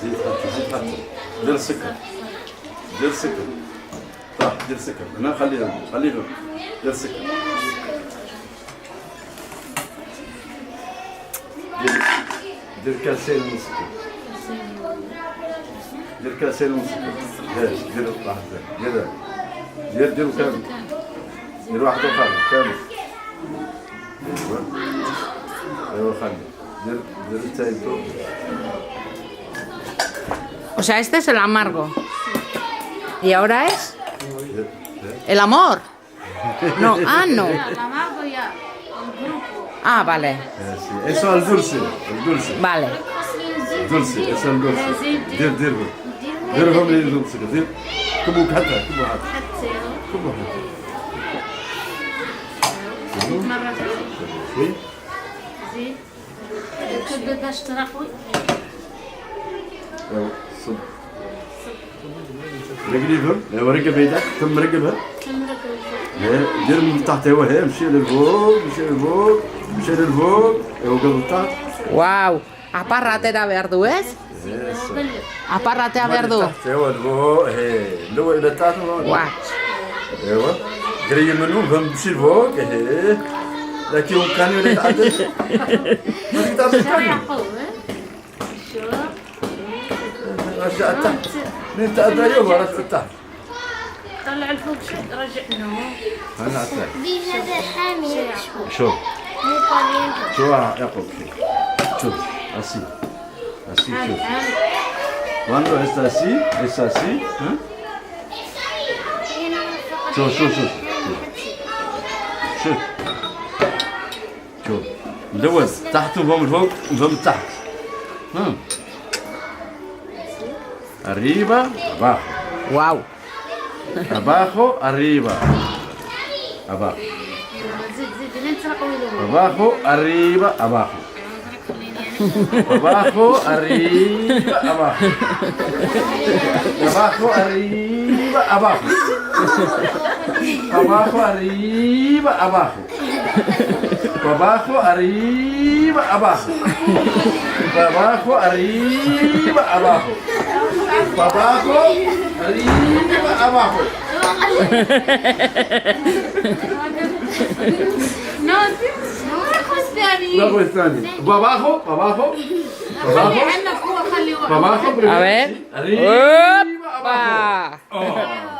زيد حط دير السكر دير السكر طاح دير السكر هنا خليهم دير السكر دير كاسين من السكر دير كاسين من السكر دير واحد دير كامل دير واحد اخر كامل ايوا خلي دير التايتو. O sea, este es el amargo. ¿Y ahora es? ¿El amor? No, no. El amargo ya, el grupo. Ah, vale. Eso es el dulce. Vale. Dulce, eso es el dulce. ديرهم لي الدولسي دير كبو حتى زيد مرة شوي زيد كبد باش ترقوي. ايوا صب رقليهم ايوا رقب يدك تم رقبها دير من تحت ايوا هي مشي للفوق ايوا قبل تحت. Wow. Apárrate verdu, ¿ves? Apárrate a verdu. ايوا الفوق هي لو الى تحت Watch. ايوا قريب منهم فمشي لفوق هي لكن كانوا يتعدل ما يتعدل كانوا رجع تحت من تحت ايوه رجع تحت طلع الفوق رجع له هلا تحت دي هذا حامي شوف مو قليل شو يعقوب شوف así شوف cuando está así ¿eh? شوف مدور تحت وفم فوق وفم تحت arriba abajo Wow. abajo arriba abajo زيد لين ترقوي له abajo arriba abajo abajo arriba abajo abajo arriba abajo abajo arriba abajo abajo arriba abajo abajo arriba abajo abajo arriba abajo No, no luego están abajo عندك هو خلي A ver. arriba ¡Opa! abajo